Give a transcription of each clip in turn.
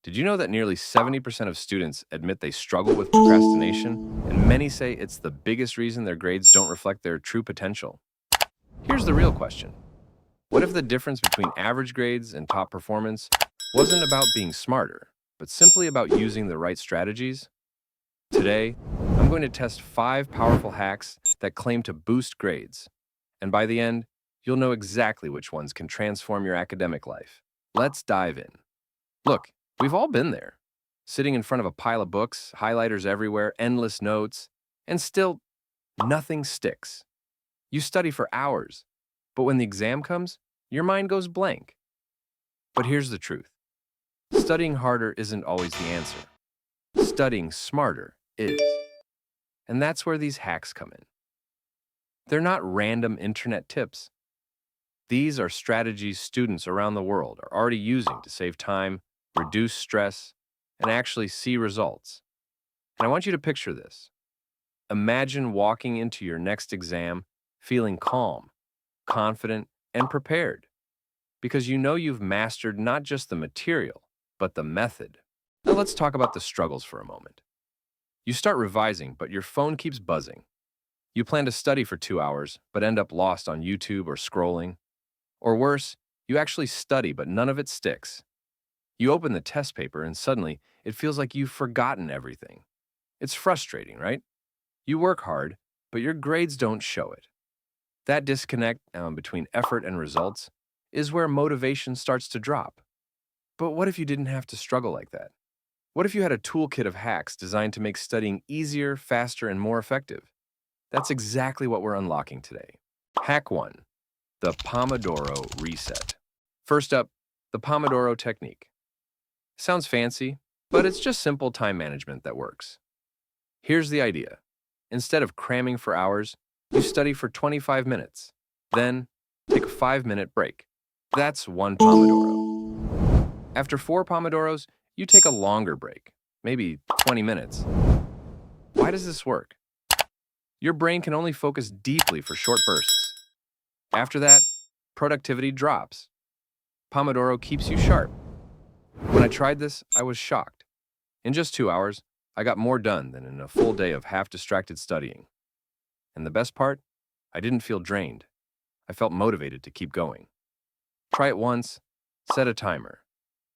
Did you know that nearly 70% of students admit they struggle with procrastination, and many say it's the biggest reason their grades don't reflect their true potential? Here's the real question. What if the difference between average grades and top performance wasn't about being smarter, but simply about using the right strategies? Today, I'm going to test 5 powerful hacks that claim to boost grades. And by the end, you'll know exactly which ones can transform your academic life. Let's dive in. Look, we've all been there. Sitting in front of a pile of books, highlighters everywhere, endless notes, and still nothing sticks. You study for hours, but when the exam comes, your mind goes blank. But here's the truth. Studying harder isn't always the answer. Studying smarter is. And that's where these hacks come in. They're not random internet tips. These are strategies students around the world are already using to save time, reduce stress, and actually see results. And I want you to picture this. Imagine walking into your next exam feeling calm, confident, and prepared because you know you've mastered not just the material, but the method. Now let's talk about the struggles for a moment. You start revising, but your phone keeps buzzing. You plan to study for 2 hours, but end up lost on YouTube or scrolling. Or worse, you actually study, but none of it sticks. You open the test paper, and suddenly it feels like you've forgotten everything. It's frustrating, right? You work hard, but your grades don't show it. That disconnect between effort and results is where motivation starts to drop. But what if you didn't have to struggle like that? What if you had a toolkit of hacks designed to make studying easier, faster, and more effective? That's exactly what we're unlocking today. Hack 1. The Pomodoro Reset. First up, the Pomodoro technique. Sounds fancy, but it's just simple time management that works. Here's the idea. Instead of cramming for hours, you study for 25 minutes. Then, take a 5-minute break. That's one Pomodoro. After 4 Pomodoros, you take a longer break, maybe 20 minutes. Why does this work? Your brain can only focus deeply for short bursts. After that, productivity drops. Pomodoro keeps you sharp. When I tried this, I was shocked. In just 2 hours, I got more done than in a full day of half-distracted studying. And the best part? I didn't feel drained. I felt motivated to keep going. Try it once, set a timer.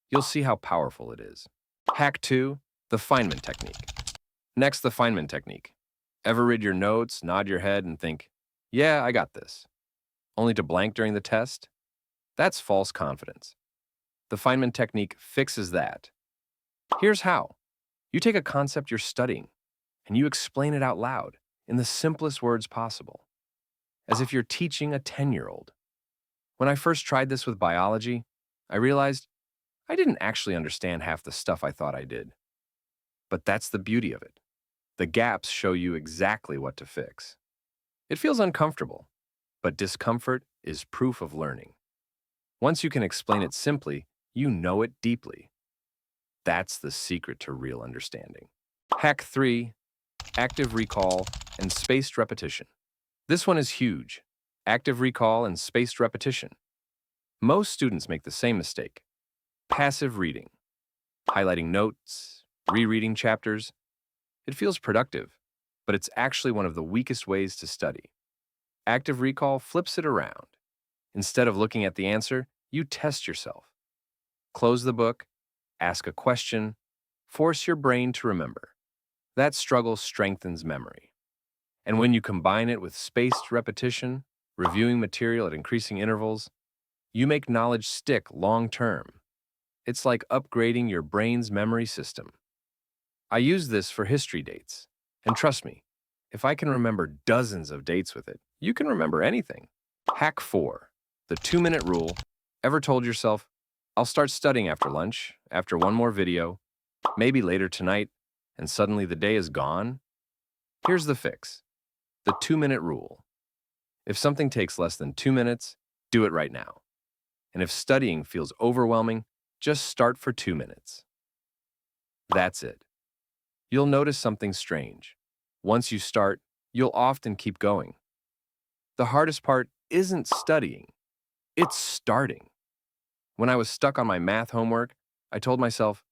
You'll see how powerful it is. Hack 2, the Feynman technique. Next, the Feynman technique. Ever read your notes, nod your head, and think, yeah, I got this, only to blank during the test? That's false confidence. The Feynman technique fixes that. Here's how. You take a concept you're studying, and you explain it out loud in the simplest words possible, as if you're teaching a 10-year-old. When I first tried this with biology, I realized I didn't actually understand half the stuff I thought I did. But that's the beauty of it. The gaps show you exactly what to fix. It feels uncomfortable, but discomfort is proof of learning. Once you can explain it simply, you know it deeply. That's the secret to real understanding. Hack 3, active recall and spaced repetition. This one is huge. Active recall and spaced repetition. Most students make the same mistake. Passive reading. Highlighting notes, rereading chapters. It feels productive, but it's actually one of the weakest ways to study. Active recall flips it around. Instead of looking at the answer, you test yourself. Close the book, ask a question, force your brain to remember. That struggle strengthens memory. And when you combine it with spaced repetition, reviewing material at increasing intervals, you make knowledge stick long term. It's like upgrading your brain's memory system. I use this for history dates. And trust me, if I can remember dozens of dates with it, you can remember anything. Hack 4, the 2-minute rule. Ever told yourself, I'll start studying after lunch, after one more video, maybe later tonight, and suddenly the day is gone? Here's the fix. The 2-minute rule. If something takes less than 2 minutes, do it right now. And if studying feels overwhelming, just start for 2 minutes. That's it. You'll notice something strange. Once you start, you'll often keep going. The hardest part isn't studying, it's starting. When I was stuck on my math homework, I told myself,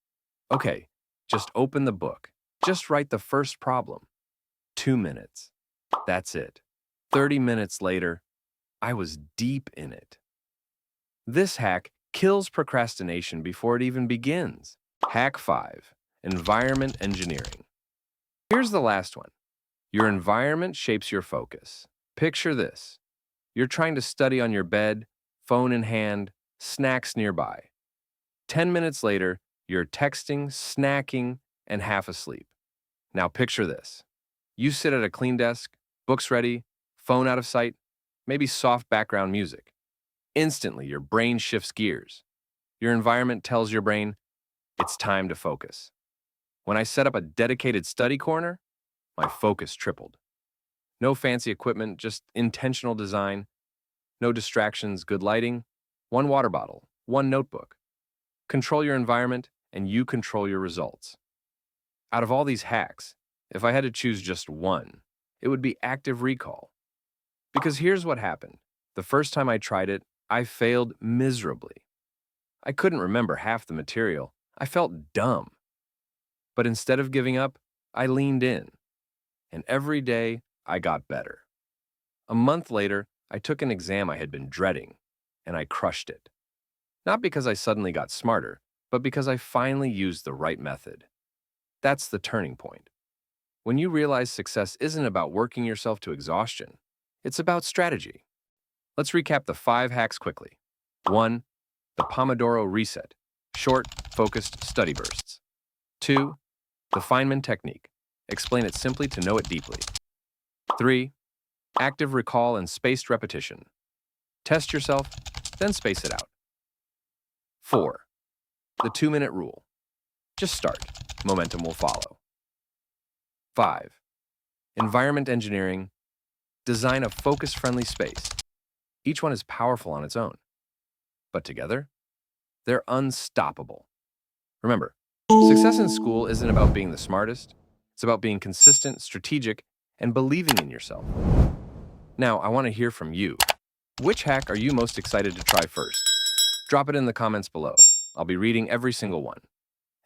Okay, just open the book. Just write the first problem. 2 minutes. That's it. 30 minutes later, I was deep in it. This hack kills procrastination before it even begins. Hack 5. Environment engineering. Here's the last one. Your environment shapes your focus. Picture this. You're trying to study on your bed, phone in hand, snacks nearby. 10 minutes later, you're texting, snacking, and half asleep. Now picture this. You sit at a clean desk, books ready, phone out of sight, maybe soft background music. Instantly, your brain shifts gears. Your environment tells your brain, it's time to focus. When I set up a dedicated study corner, my focus tripled. No fancy equipment, just intentional design, no distractions, good lighting, one water bottle, one notebook. Control your environment, and you control your results. Out of all these hacks, if I had to choose just one, it would be active recall. Because here's what happened. The first time I tried it, I failed miserably. I couldn't remember half the material. I felt dumb. But instead of giving up, I leaned in. And every day, I got better. A month later, I took an exam I had been dreading, and I crushed it. Not because I suddenly got smarter, but because I finally used the right method. That's the turning point. When you realize success isn't about working yourself to exhaustion, it's about strategy. Let's recap the 5 hacks quickly. 1. The Pomodoro Reset. Short, focused study bursts. 2. The Feynman Technique. Explain it simply to know it deeply. 3. Active recall and spaced repetition. Test yourself, then space it out. 4. The 2-minute rule. Just start. Momentum will follow. 5. Environment engineering. Design a focus-friendly space. Each one is powerful on its own, but together, they're unstoppable. Remember, success in school isn't about being the smartest. It's about being consistent, strategic, and believing in yourself. Now, I want to hear from you. Which hack are you most excited to try first? Drop it in the comments below. I'll be reading every single one.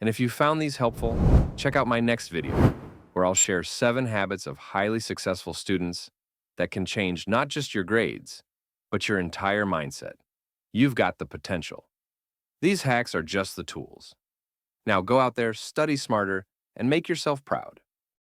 And if you found these helpful, check out my next video, where I'll share 7 habits of highly successful students that can change not just your grades, but your entire mindset. You've got the potential. These hacks are just the tools. Now go out there, study smarter, and make yourself proud.